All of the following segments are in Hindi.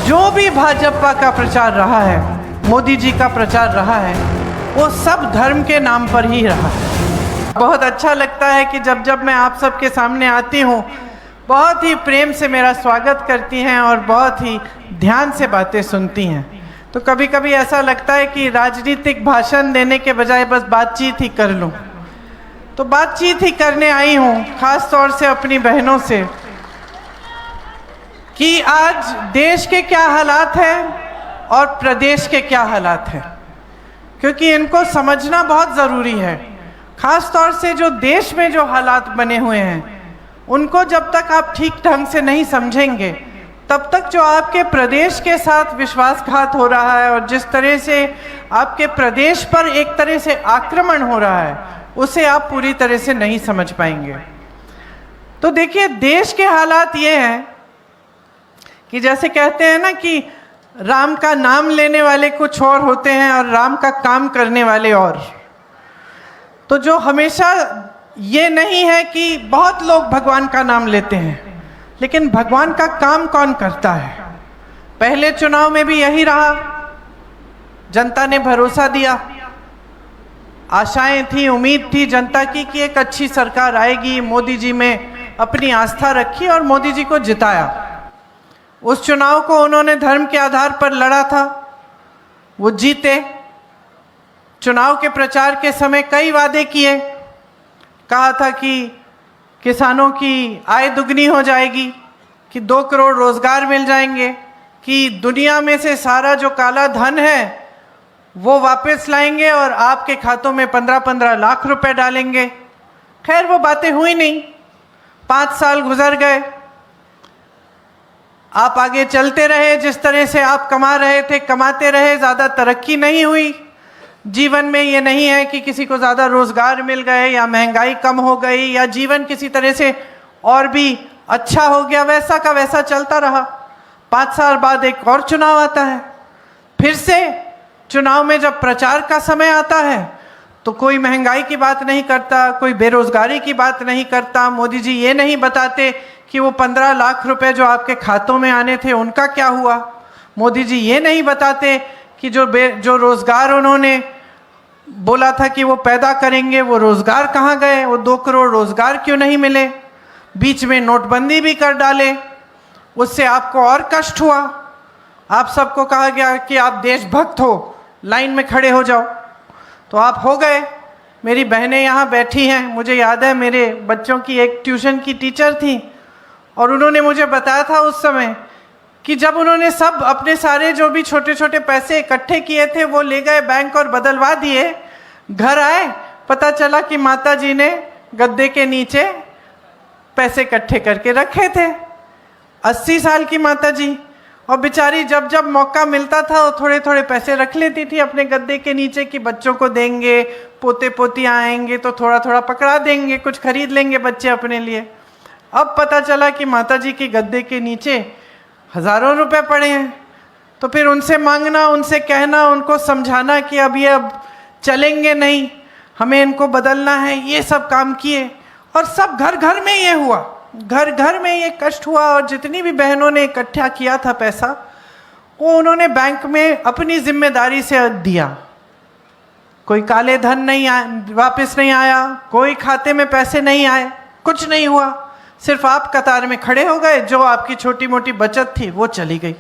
जो भी भाजपा का प्रचार रहा है, मोदी जी का प्रचार रहा है, वो सब धर्म के नाम पर ही रहा है। बहुत अच्छा लगता है कि जब जब मैं आप सबके सामने आती हूँ, बहुत ही प्रेम से मेरा स्वागत करती हैं और बहुत ही ध्यान से बातें सुनती हैं। तो कभी कभी ऐसा लगता है कि राजनीतिक भाषण देने के बजाय बस बातचीत ही कर लूँ। तो बातचीत ही करने आई हूँ, खास तौर से अपनी बहनों से, कि आज देश के क्या हालात हैं और प्रदेश के क्या हालात हैं, क्योंकि इनको समझना बहुत ज़रूरी है। खास तौर से जो देश में जो हालात बने हुए हैं, उनको जब तक आप ठीक ढंग से नहीं समझेंगे, तब तक जो आपके प्रदेश के साथ विश्वासघात हो रहा है और जिस तरह से आपके प्रदेश पर एक तरह से आक्रमण हो रहा है, उसे आप पूरी तरह से नहीं समझ पाएंगे। तो देखिए, देश के हालात ये हैं कि जैसे कहते हैं ना कि राम का नाम लेने वाले कुछ और होते हैं और राम का काम करने वाले और। तो जो हमेशा ये नहीं है कि बहुत लोग भगवान का नाम लेते हैं, लेकिन भगवान का काम कौन करता है? पहले चुनाव में भी यही रहा, जनता ने भरोसा दिया, आशाएं थी, उम्मीद थी जनता की कि एक अच्छी सरकार आएगी, मोदी जी में अपनी आस्था रखी और मोदी जी को जिताया। उस चुनाव को उन्होंने धर्म के आधार पर लड़ा था, वो जीते। चुनाव के प्रचार के समय कई वादे किए, कहा था कि किसानों की आय दुगनी हो जाएगी, कि 2 करोड़ रोजगार मिल जाएंगे, कि दुनिया में से सारा जो काला धन है वो वापस लाएंगे और आपके खातों में 15-15 लाख रुपए डालेंगे। खैर, वो बातें हुई नहीं। 5 साल गुजर गए, आप आगे चलते रहे, जिस तरह से आप कमा रहे थे कमाते रहे, ज़्यादा तरक्की नहीं हुई जीवन में। ये नहीं है कि किसी को ज़्यादा रोज़गार मिल गए या महंगाई कम हो गई या जीवन किसी तरह से और भी अच्छा हो गया, वैसा का वैसा चलता रहा। 5 साल बाद एक और चुनाव आता है। फिर से चुनाव में जब प्रचार का समय आता है तो कोई महंगाई की बात नहीं करता, कोई बेरोज़गारी की बात नहीं करता। मोदी जी ये नहीं बताते कि वो 15 लाख रुपए जो आपके खातों में आने थे उनका क्या हुआ। मोदी जी ये नहीं बताते कि जो रोज़गार उन्होंने बोला था कि वो पैदा करेंगे, वो रोज़गार कहाँ गए, वो 2 करोड़ रोज़गार क्यों नहीं मिले। बीच में नोटबंदी भी कर डाले, उससे आपको और कष्ट हुआ। आप सबको कहा गया कि आप देशभक्त हो, लाइन में खड़े हो जाओ, तो आप हो गए। मेरी बहनें यहाँ बैठी हैं, मुझे याद है मेरे बच्चों की एक ट्यूशन की टीचर थी और उन्होंने मुझे बताया था उस समय कि जब उन्होंने सब अपने सारे जो भी छोटे छोटे पैसे इकट्ठे किए थे वो ले गए बैंक और बदलवा दिए। घर आए, पता चला कि माता जी ने गद्दे के नीचे पैसे इकट्ठे करके रखे थे। 80 साल की माता जी, और बेचारी जब जब मौका मिलता था वो थोड़े थोड़े पैसे रख लेती थी अपने गद्दे के नीचे कि बच्चों को देंगे, पोते पोतियाँ आएंगे तो थोड़ा थोड़ा पकड़ा देंगे, कुछ खरीद लेंगे बच्चे अपने लिए। अब पता चला कि माता जी के गद्दे के नीचे हज़ारों रुपए पड़े हैं। तो फिर उनसे मांगना, उनसे कहना, उनको समझाना कि अब चलेंगे नहीं, हमें इनको बदलना है, ये सब काम किए। और सब घर घर में ये हुआ, घर घर में ये कष्ट हुआ। और जितनी भी बहनों ने इकट्ठा किया था पैसा, वो उन्होंने बैंक में अपनी जिम्मेदारी से दिया। कोई काले धन नहीं वापस नहीं आया, कोई खाते में पैसे नहीं आए, कुछ नहीं हुआ। सिर्फ आप कतार में खड़े हो गए, जो आपकी छोटी मोटी बचत थी वो चली गई।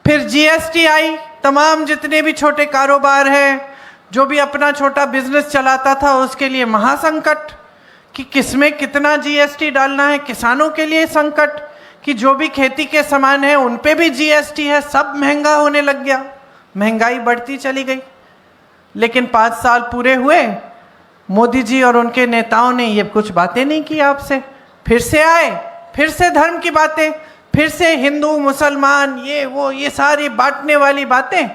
फिर जीएसटी आई, तमाम जितने भी छोटे कारोबार हैं, जो भी अपना छोटा बिजनेस चलाता था, उसके लिए महासंकट कि किसमें कितना जीएसटी डालना है। किसानों के लिए संकट कि जो भी खेती के सामान है उन पे भी जीएसटी है, सब महंगा होने लग गया, महंगाई बढ़ती चली गई। लेकिन 5 साल पूरे हुए, मोदी जी और उनके नेताओं ने ये कुछ बातें नहीं की आपसे। फिर से आए, फिर से धर्म की बातें, फिर से हिंदू मुसलमान ये सारी बांटने वाली बातें,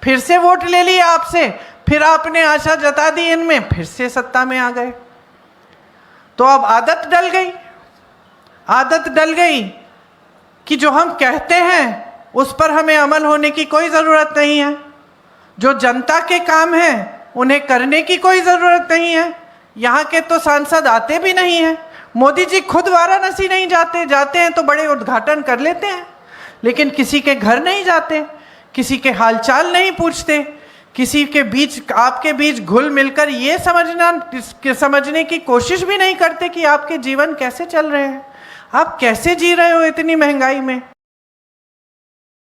फिर से वोट ले लिए आपसे, फिर आपने आशा जता दी इनमें, फिर से सत्ता में आ गए। तो अब आदत डल गई कि जो हम कहते हैं उस पर हमें अमल होने की कोई ज़रूरत नहीं है। जो जनता के काम हैं उन्हें करने की कोई ज़रूरत नहीं है। यहाँ के तो सांसद आते भी नहीं हैं। मोदी जी खुद वाराणसी नहीं जाते, जाते हैं तो बड़े उद्घाटन कर लेते हैं, लेकिन किसी के घर नहीं जाते, किसी के हालचाल नहीं पूछते, किसी के बीच आपके बीच घुल मिलकर ये समझने की कोशिश भी नहीं करते कि आपके जीवन कैसे चल रहे हैं, आप कैसे जी रहे हो इतनी महंगाई में।